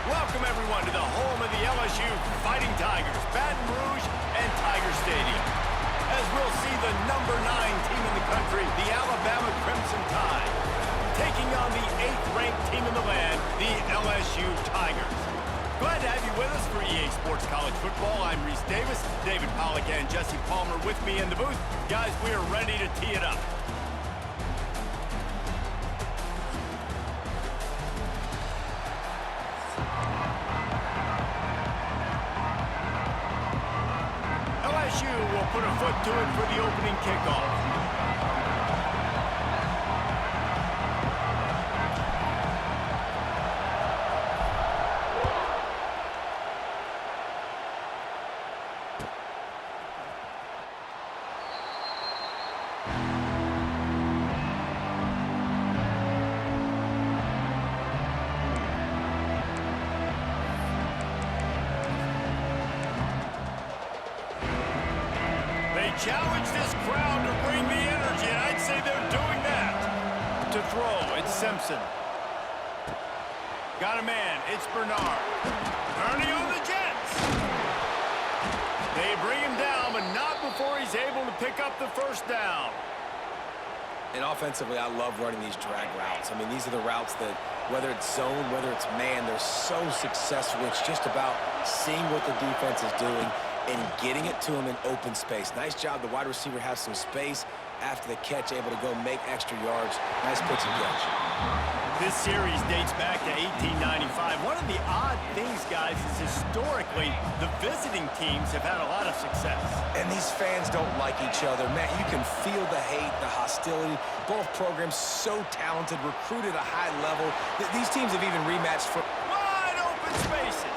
Welcome, everyone, to the home of the LSU Fighting Tigers, Baton Rouge and Tiger Stadium. As we'll see the number 9 team in the country, the Alabama Crimson Tide, taking on the 8th-ranked team in the land, the LSU Tigers. Glad to have you with us for EA Sports College Football. I'm Reese Davis, David Pollack and Jesse Palmer with me in the booth. Guys, we are ready to tee it up. LSU will put a foot to it for the opening kickoff. Challenge this crowd to bring the energy, and I'd say they're doing that. To throw, it's Simpson. Got a man, it's Bernard. Turning on the Jets. They bring him down, but not before he's able to pick up the first down. And offensively, I love running these drag routes. I mean, these are the routes that, whether it's zone, whether it's man, they're so successful. It's just about seeing what the defense is doing and getting it to him in open space. Nice job. The wide receiver has some space after the catch, able to go make extra yards. Nice pitch and catch. This series dates back to 1895. One of the odd things, guys, is historically the visiting teams have had a lot of success. And these fans don't like each other. Man, you can feel the hate, the hostility. Both programs so talented, recruited at a high level. These teams have even rematched for wide open spaces.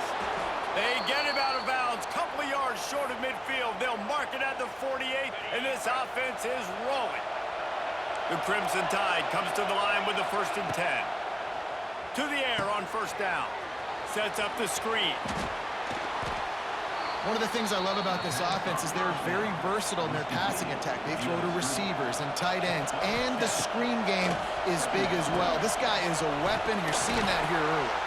They get him out of bounds, couple of yards short of midfield. They'll mark it at the 48, and this offense is rolling. The Crimson Tide comes to the line with the 1st and 10. To the air on first down. Sets up the screen. One of the things I love about this offense is they're very versatile in their passing attack. They throw to receivers and tight ends, and the screen game is big as well. This guy is a weapon. You're seeing that here early.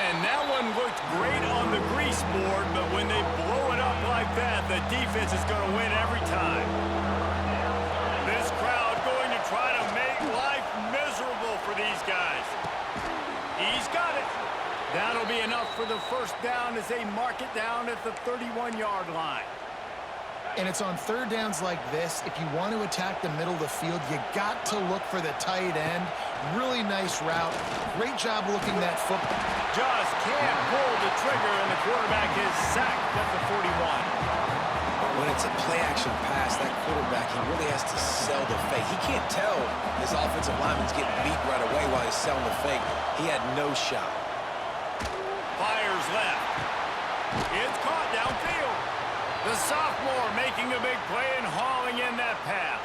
And that one looked great on the grease board, but when they blow it up like that, the defense is going to win every time. This crowd going to try to make life miserable for these guys. He's got it. That'll be enough for the first down as they mark it down at the 31-yard line. And it's on third downs like this. If you want to attack the middle of the field, you got to look for the tight end. Really nice route. Great job looking that football. Just can't pull the trigger, and the quarterback is sacked at the 41. But when it's a play-action pass, that quarterback, he really has to sell the fake. He can't tell his offensive lineman's getting beat right away while he's selling the fake. He had no shot. Fires left. It's caught downfield. The sophomore making a big play and hauling in that pass.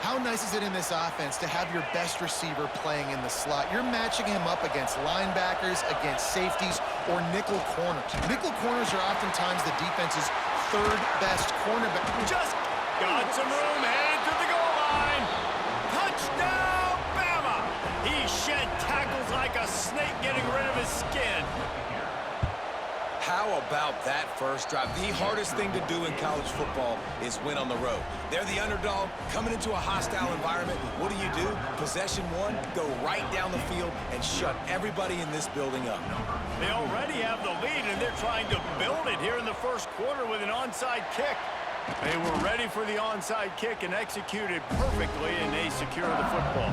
How nice is it in this offense to have your best receiver playing in the slot? You're matching him up against linebackers, against safeties, or nickel corners. Nickel corners are oftentimes the defense's 3rd best cornerback. Just got some room, headed to the goal line. Touchdown, Bama! He shed tackles like a snake getting rid of his skin. How about that first drive? The hardest thing to do in college football is win on the road. They're the underdog coming into a hostile environment. What do? Possession 1, go right down the field and shut everybody in this building up. They already have the lead, and they're trying to build it here in the first quarter with an onside kick. They were ready for the onside kick and executed perfectly, and they secure the football.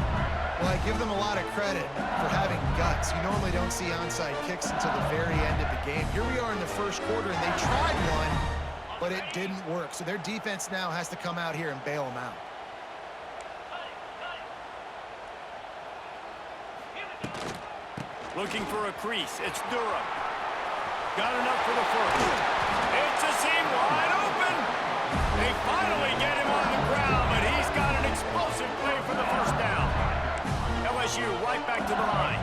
Well, I give them a lot of credit for having guts. You normally don't see onside kicks until the very end of the game. Here we are in the first quarter, and they tried one, but it didn't work. So their defense now has to come out here and bail them out. Looking for a crease. It's Durham. Got enough for the first. It's a seam wide open. They finally get him on the ground, but he's got an explosive play for the first down. LSU right back to the line.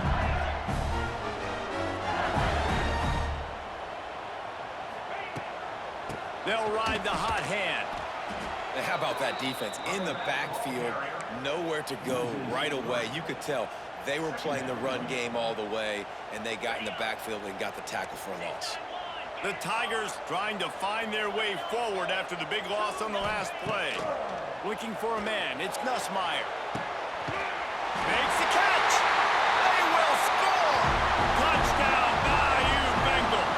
They'll ride the hot hand. How about that defense in the backfield? Nowhere to go right away. You could tell They were playing the run game all the way, and they got in the backfield and got the tackle for a loss. The Tigers trying to find their way forward after the big loss on the last play. Looking for a man. It's Nussmeier. Makes the catch. They will score. Touchdown, Bayou Bengals.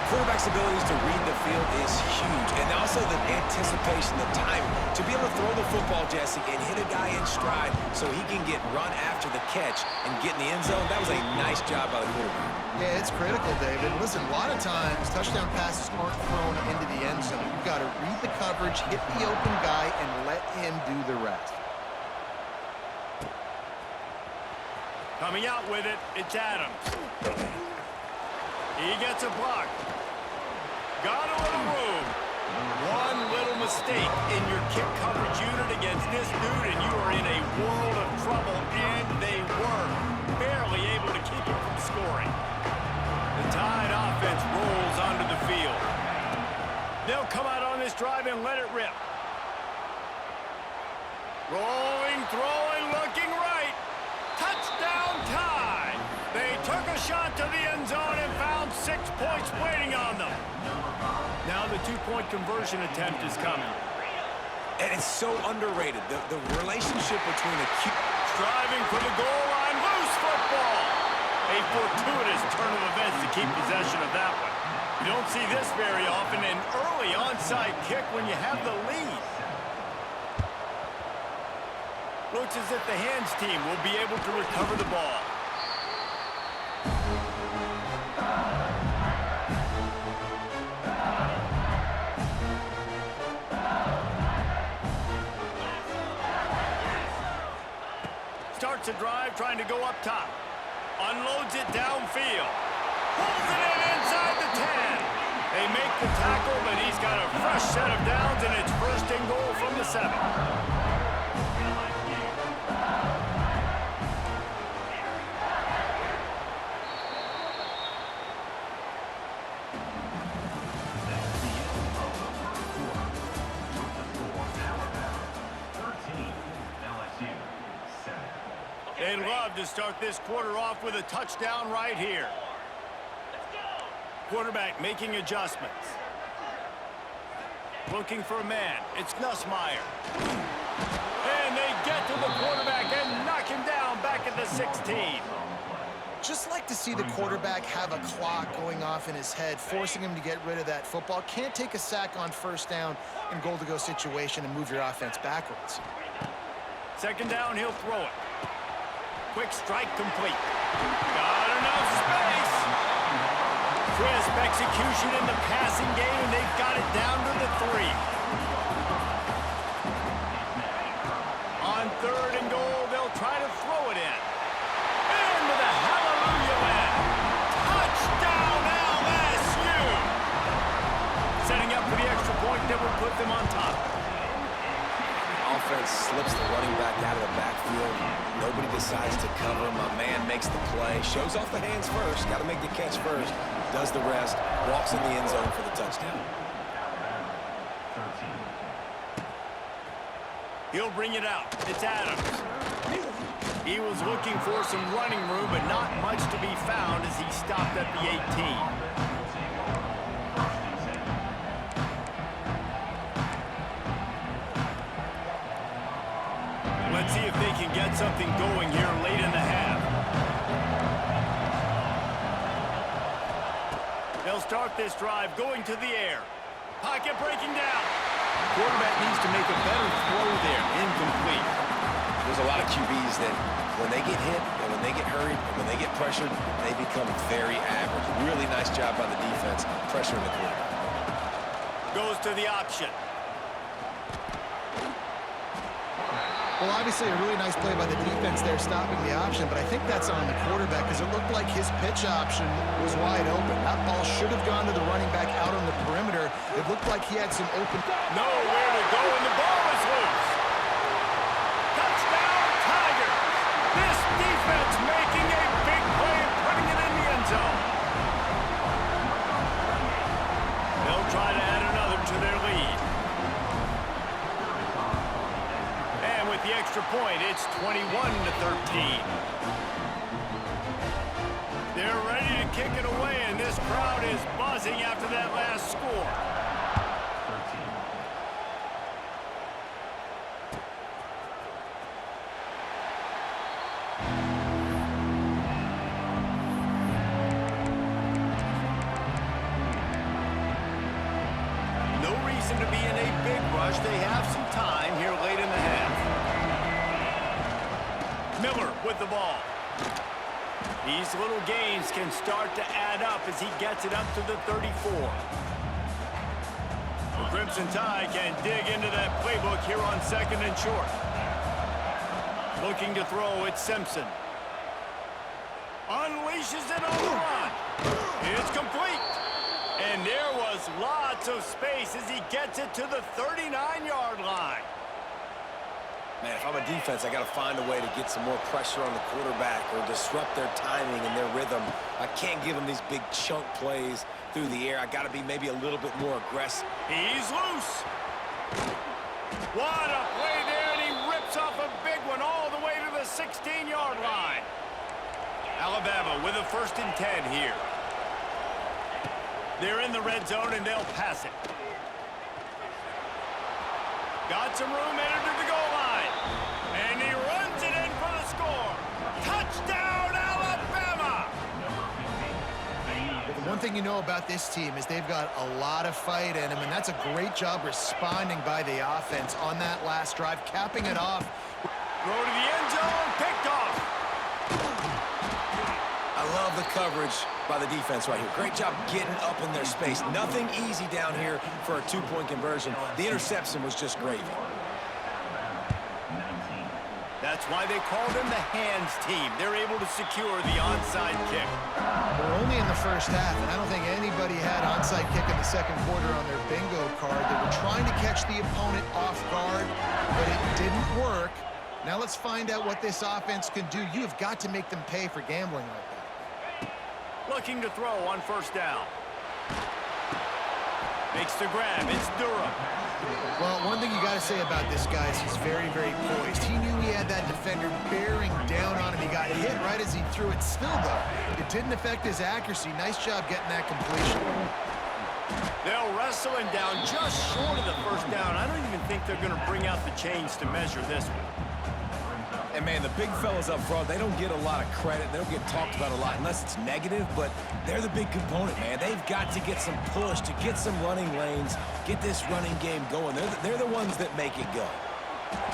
Quarterback's abilities to read the field is huge, and also the anticipation, the timing. To be able to throw the football, Jesse, and hit a guy in stride so he can get run after the catch and get in the end zone, that was a nice job by the quarterback. Yeah, it's critical, David. Listen, a lot of times, touchdown passes aren't thrown into the end zone. You've got to read the coverage, hit the open guy, and let him do the rest. Coming out with it, it's Adams. He gets a block. Got a little room. One little mistake in your kick coverage unit against this dude, and you are in a world of trouble, and they were barely able to keep him from scoring. The Tide offense rolls onto the field. They'll come out on this drive and let it rip. Rolling, throwing, looking right. Touchdown Tide! They took a shot to the end zone and found 6 points waiting on them. Now the two-point conversion attempt is coming. And it's so underrated. The relationship between a Striving for the goal line, loose football. A fortuitous turn of events to keep possession of that one. You don't see this very often, an early onside kick when you have the lead. Looks as if the hands team will be able to recover the ball. Starts a drive trying to go up top. Unloads it downfield. Pulls it in inside the 10. They make the tackle, but he's got a fresh set of downs, and it's first and goal from the 7. They'd love to start this quarter off with a touchdown right here. Quarterback making adjustments. Looking for a man. It's Nussmeier. And they get to the quarterback and knock him down back at the 16. Just like to see the quarterback have a clock going off in his head, forcing him to get rid of that football. Can't take a sack on first down in goal-to-go situation and move your offense backwards. Second down, he'll throw it. Quick strike complete. Got enough space. Crisp execution in the passing game, and they've got it down to the 3. On third and goal, they'll try to throw it in. And with a hallelujah win. Touchdown LSU! Setting up for the extra point that will put them on top. offense slips the running back out of the backfield. Nobody decides to cover him. A man makes the play, shows off the hands first, got to make the catch first, does the rest, walks in the end zone for the touchdown. He'll bring it out. It's Adams. He was looking for some running room, but not much to be found as he stopped at the 18. Let's see if they can get something going here late in the half. They'll start this drive going to the air. Pocket breaking down. Quarterback needs to make a better throw there. Incomplete. There's a lot of QBs that when they get hit and when they get hurried and when they get pressured, they become very average. Really nice job by the defense pressuring the quarterback. Goes to the option. Well, obviously a really nice play by the defense there stopping the option, but I think that's on the quarterback because it looked like his pitch option was wide open. That ball should have gone to the running back out on the perimeter. It looked like he had some open... Nowhere to go, and the ball is loose. Touchdown, Tigers! This defense making a big play and putting it in the end zone. They'll try to add another to their lead. The extra point, it's It's 21-13. They're ready to kick it away, and this crowd is buzzing after that last score. No reason to be in a big rush. They have some time here late in the half. Miller with the ball. These little gains can start to add up as he gets it up to the 34. The Crimson Tide can dig into that playbook here on 2nd and short. Looking to throw, it's Simpson. Unleashes it on the run. It's complete. And there was lots of space as he gets it to the 39-yard line. Man, if I'm a defense, I got to find a way to get some more pressure on the quarterback or disrupt their timing and their rhythm. I can't give them these big chunk plays through the air. I got to be maybe a little bit more aggressive. He's loose. What a play there, and he rips off a big one all the way to the 16-yard line. Alabama with a 1st and 10 here. They're in the red zone, and they'll pass it. Got some room, entered to the goal line. And he runs it in for the score. Touchdown, Alabama! Well, the one thing you know about this team is they've got a lot of fight in them, and that's a great job responding by the offense on that last drive, capping it off. Throw to the end zone, picked off. I love the coverage by the defense right here. Great job getting up in their space. Nothing easy down here for a 2-point conversion. The interception was just gravy. That's why they call them the hands team. They're able to secure the onside kick. We're only in the first half, and I don't think anybody had onside kick in the second quarter on their bingo card. They were trying to catch the opponent off guard, but it didn't work. Now let's find out what this offense can do. You have got to make them pay for gambling like that. Looking to throw on 1st down. Makes the grab. It's Durham. Well, one thing you got to say about this guy is he's very, very poised. He knew he had that defender bearing down on him. He got hit right as he threw it still, though. It didn't affect his accuracy. Nice job getting that completion. They'll wrestle him down just short of the 1st down. I don't even think they're going to bring out the chains to measure this one. And, man, the big fellas up front, they don't get a lot of credit. They don't get talked about a lot unless it's negative, but they're the big component, man. They've got to get some push, to get some running lanes, get this running game going. They're the ones that make it go.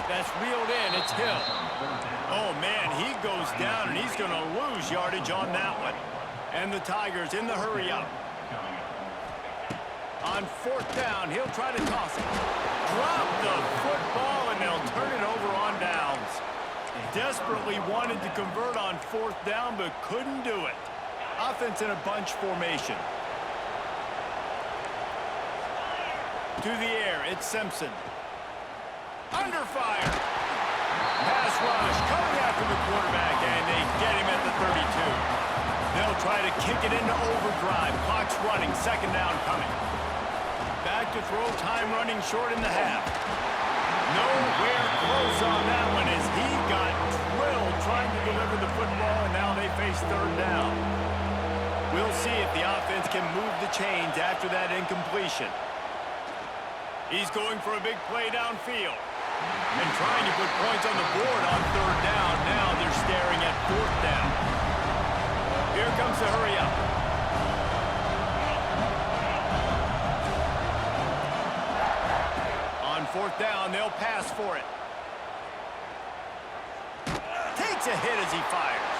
That's reeled in. It's Hill. Oh, man, he goes down, and he's going to lose yardage on that one. And the Tigers in the hurry up. On 4th down, he'll try to toss it. Drop the football, and they'll turn it over on downs. Desperately wanted to convert on 4th down, but couldn't do it. Offense in a bunch formation. To the air, it's Simpson. Under fire. Pass rush, coming after the quarterback, and they get him at the 32. They'll try to kick it into overdrive. Clock's running, 2nd down coming. Back to throw, time running short in the half. Nowhere close on that one as he got drilled trying to deliver the football, and now they face 3rd down. We'll see if the offense can move the chains after that incompletion. He's going for a big play downfield and trying to put points on the board on 3rd down. Now they're staring at 4th down. Here comes the hurry up. On 4th down, they'll pass for it. Takes a hit as he fires.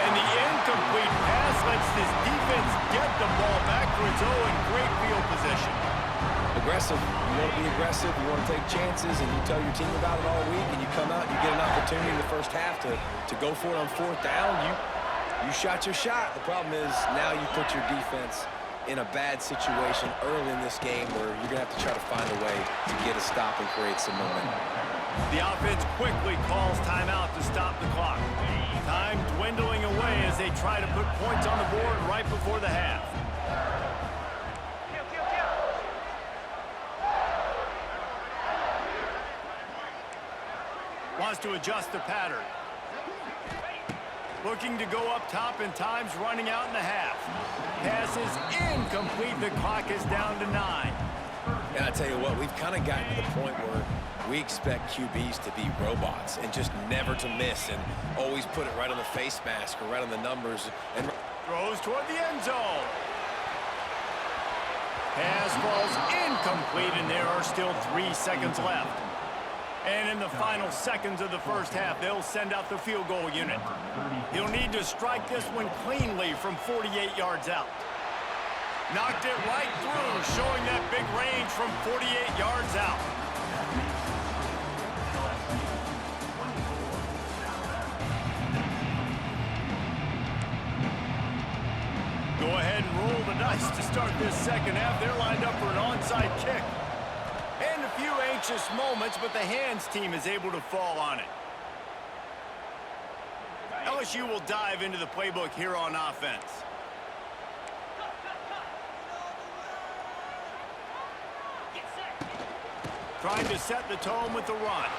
And the incomplete pass lets this defense get the ball back for its own great field position. Aggressive. You want to be aggressive. You want to take chances, and you tell your team about it all week, and you come out and you get an opportunity in the first half to go for it on 4th down. You shot your shot. The problem is now you put your defense in a bad situation early in this game where you're going to have to try to find a way to get a stop and create some momentum. The offense quickly calls timeout to stop the clock. Time dwindling away as they try to put points on the board right before the half. Wants to adjust the pattern. Looking to go up top, and time's running out in the half. Pass is incomplete. The clock is down to 9. And I tell you what, we've kind of gotten to the point where we expect QBs to be robots and just never to miss and always put it right on the face mask or right on the numbers. And throws toward the end zone. Pass falls incomplete, and there are still 3 seconds left. And in the final seconds of the first half, they'll send out the field goal unit. He'll need to strike this one cleanly from 48 yards out. Knocked it right through, showing that big range from 48 yards out. Go ahead and roll the dice to start this second half. They're lined up for an onside kick. And a few anxious moments, but the hands team is able to fall on it. LSU will dive into the playbook here on offense. Trying to set the tone with the run.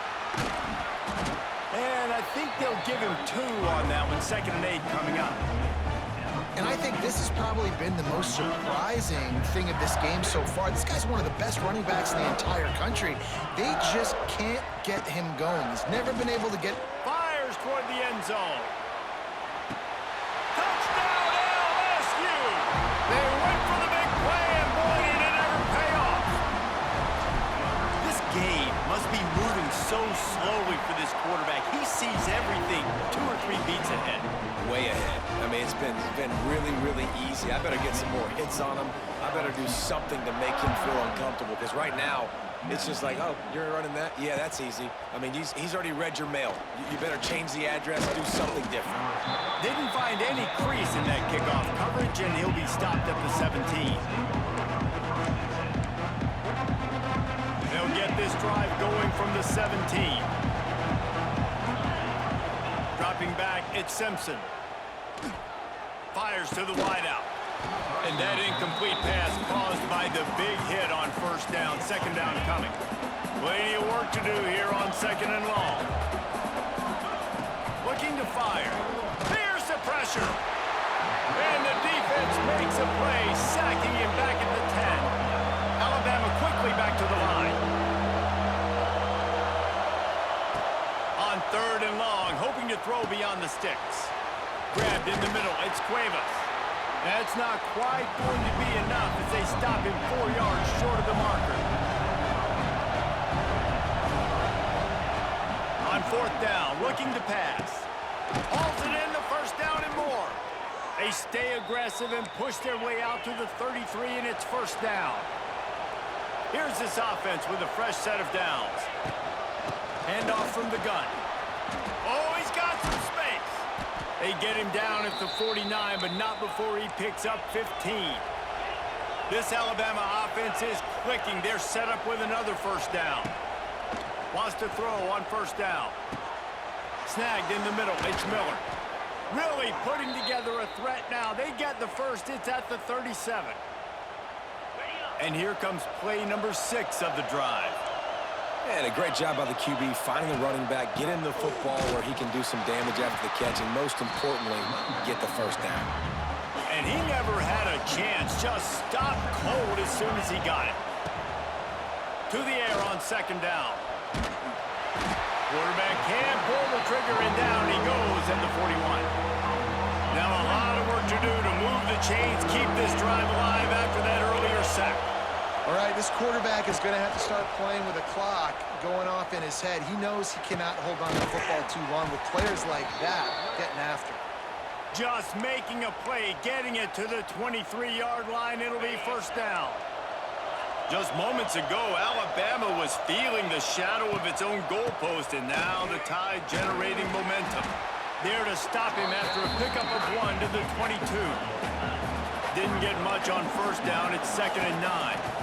And I think they'll give him 2 on that one. 2nd and 8 coming up. And I think this has probably been the most surprising thing of this game so far. This guy's one of the best running backs in the entire country. They just can't get him going. He's never been able to get... Fires toward the end zone. Touchdown, LSU! They went for the big play, and boy, did it ever pay off. This game must be moving so slowly for this quarterback. He sees everything 2 or 3 beats ahead. way ahead. I mean, it's been really, really easy. I better get some more hits on him. I better do something to make him feel uncomfortable, because right now, it's just like, oh, you're running that? Yeah, that's easy. I mean, he's already read your mail. You better change the address, do something different. Didn't find any crease in that kickoff coverage, and he'll be stopped at the 17. They'll get this drive going from the 17. Dropping back, it's Simpson. Fires to the wideout. And that incomplete pass caused by the big hit on first down. Second down coming. Plenty of work to do here on second and long. Looking to fire. There's the pressure. And the defense makes a play, sacking him back at the 10. Alabama quickly back to the line. On third and long, hoping to throw beyond the sticks. Grabbed in the middle, it's Cuevas. That's not quite going to be enough as they stop him 4 yards short of the marker. On fourth down, looking to pass. Hauls it in, the first down and more. They stay aggressive and push their way out to the 33, and it's first down. Here's this offense with a fresh set of downs. Handoff from the gun. Oh, he's got some space. They get him down at the 49, but not before he picks up 15. This Alabama offense is clicking. They're set up with another first down. Wants to throw on first down. Snagged in the middle. It's Miller. Really putting together a threat now. They get the first. It's at the 37. And here comes play number 6 of the drive. And a great job by the QB, finding the running back, get him the football where he can do some damage after the catch, and most importantly, get the first down. And he never had a chance, just stopped cold as soon as he got it. To the air on second down. Quarterback can't pull the trigger, and down he goes at the 41. Now a lot of work to do to move the chains, keep this drive alive after that earlier sack. All right, this quarterback is going to have to start playing with a clock going off in his head. He knows he cannot hold on to the football too long with players like that getting after. Just making a play, getting it to the 23-yard line. It'll be first down. Just moments ago, Alabama was feeling the shadow of its own goalpost, and now the Tide generating momentum. There to stop him after a pickup of 1 to the 22. Didn't get much on first down. It's second and 9.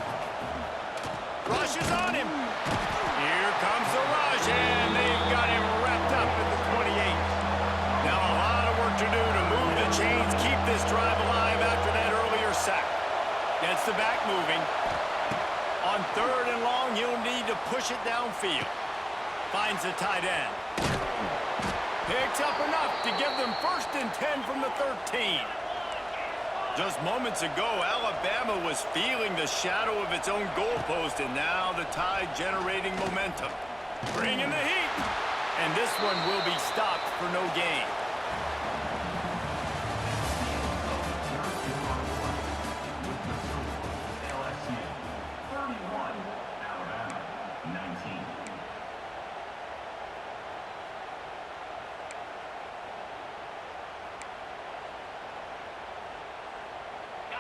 Rush is on him. Here comes the rush, and they've got him wrapped up at the 28. Now a lot of work to do to move the chains, keep this drive alive after that earlier sack. Gets the back moving. On third and long, he'll need to push it downfield. Finds the tight end. Picks up enough to give them 1st and 10 from the 13. Just moments ago, Alabama was feeling the shadow of its own goalpost, and now the Tide generating momentum. Bringing the heat. And this one will be stopped for no gain. LSU 31, Alabama 19.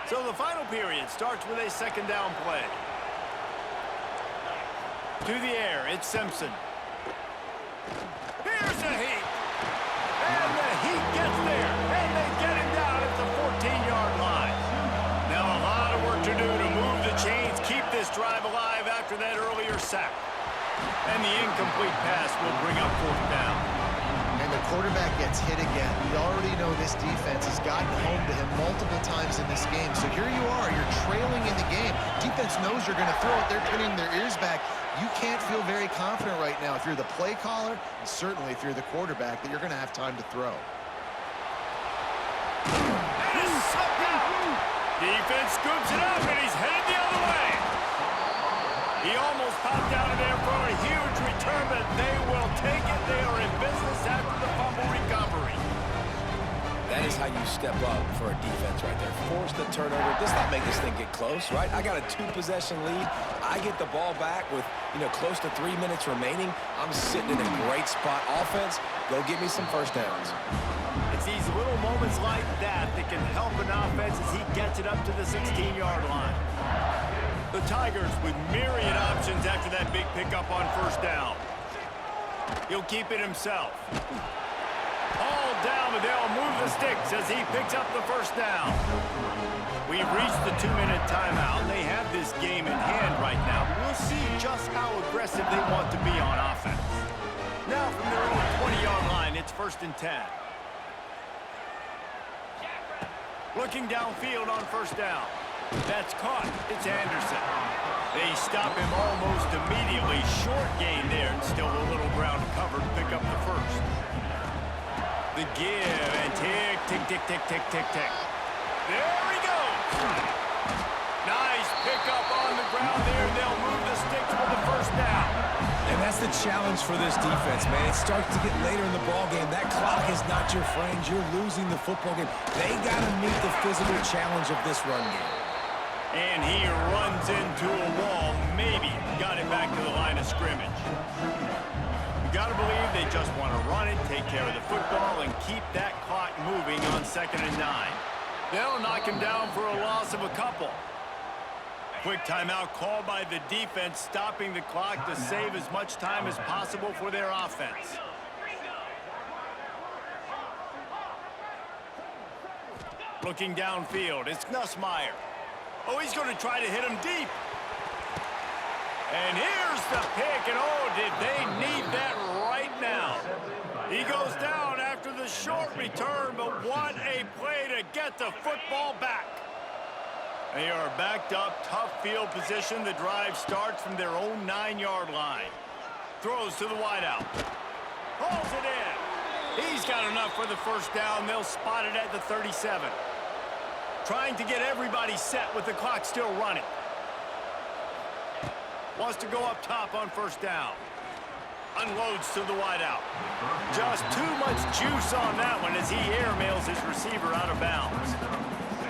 So the final period starts with a 2nd down play. To the air, it's Simpson. Here's the heat. And the heat gets there. And they get him down at the 14-yard line. Now a lot of work to do to move the chains, keep this drive alive after that earlier sack. And the incomplete pass will bring up 4th down. And the quarterback gets hit again. We already know this defense has gotten home to him multiple times in this game. So here you are, you're trailing in the game. Defense knows you're going to throw it. They're pinning their ears back. You can't feel very confident right now if you're the play caller, and certainly if you're the quarterback, that you're going to have time to throw. And it's sucked out. Defense scoops it up, and he's headed the other way. He almost popped out of there for a huge return, but they will take it. They are in business after the fumble recovery. That is how you step up for a defense right there. Force the turnover. Does not make this thing get close, right? I got a 2-possession lead. I get the ball back with, close to 3 minutes remaining. I'm sitting in a great spot. Offense, go get me some 1st downs. It's these little moments like that that can help an offense as he gets it up to the 16-yard line. The Tigers with myriad options after that big pickup on 1st down. He'll keep it himself. All down, but they'll move the sticks as he picks up the 1st down. We've reached the 2-minute timeout. They have this game in hand right now. We'll see just how aggressive they want to be on offense. Now from their own 20-yard line, it's 1st and 10. Looking downfield on 1st down. That's caught. It's Anderson. They stop him almost immediately. Short gain there, and still a little ground covered to pick up the 1st. The give, and tick, tick, tick, tick, tick, tick, tick. There he goes. Nice pickup on the ground there. They'll move the sticks with the 1st down. And that's the challenge for this defense, man. It starts to get later in the ballgame. That clock is not your friend. You're losing the football game. They got to meet the physical challenge of this run game. And he runs into a wall. Maybe got it back to the line of scrimmage. You got to believe they just want to run it, take care of the football, and keep that clock moving on 2nd and 9. They'll knock him down for a loss of a couple. Quick timeout called by the defense, stopping the clock to save as much time as possible for their offense. Looking downfield, it's Nussmeier. Oh, he's going to try to hit him deep. And here's the pick, and oh, did they need that right now. He goes down after the short return, but what a play to get the football back. They are backed up, tough field position. The drive starts from their own 9-yard line. Throws to the wideout. Pulls it in. He's got enough for the 1st down. They'll spot it at the 37. Trying to get everybody set with the clock still running. Wants to go up top on 1st down. Unloads to the wideout. Just too much juice on that one as he airmails his receiver out of bounds.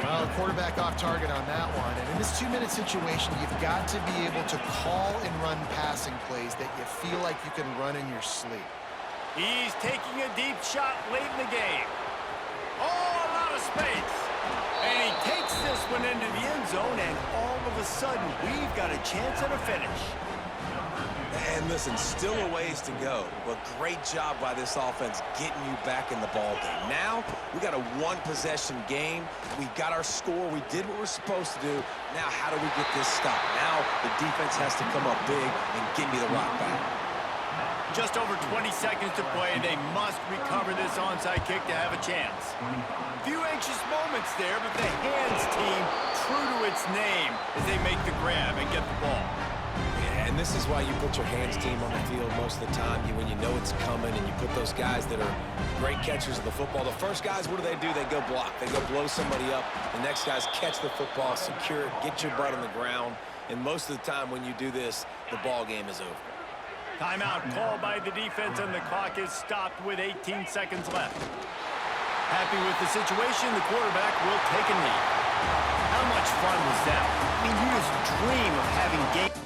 Well, the quarterback off target on that one. And in this 2-minute situation, you've got to be able to call and run passing plays that you feel like you can run in your sleep. He's taking a deep shot late in the game. Oh, a lot of space. And he takes this one into the end zone, and all of a sudden, we've got a chance at a finish. And listen, still a ways to go, but great job by this offense getting you back in the ball game. Now, we got a 1-possession game. We got our score. We did what we're supposed to do. Now, how do we get this stopped? Now, the defense has to come up big and give me the rock back. Just over 20 seconds to play. They must recover this onside kick to have a chance. Few anxious moments there, but the hands team true to its name as they make the grab and get the ball. Yeah, and this is why you put your hands team on the field most of the time. When you know it's coming and you put those guys that are great catchers of the football. The first guys, what do? They go block. They go blow somebody up. The next guys catch the football, secure it, get your butt on the ground. And most of the time when you do this, the ball game is over. Timeout called by the defense, and the clock is stopped with 18 seconds left. Happy with the situation, the quarterback will take a knee. How much fun was that? I mean, you just dream of having game.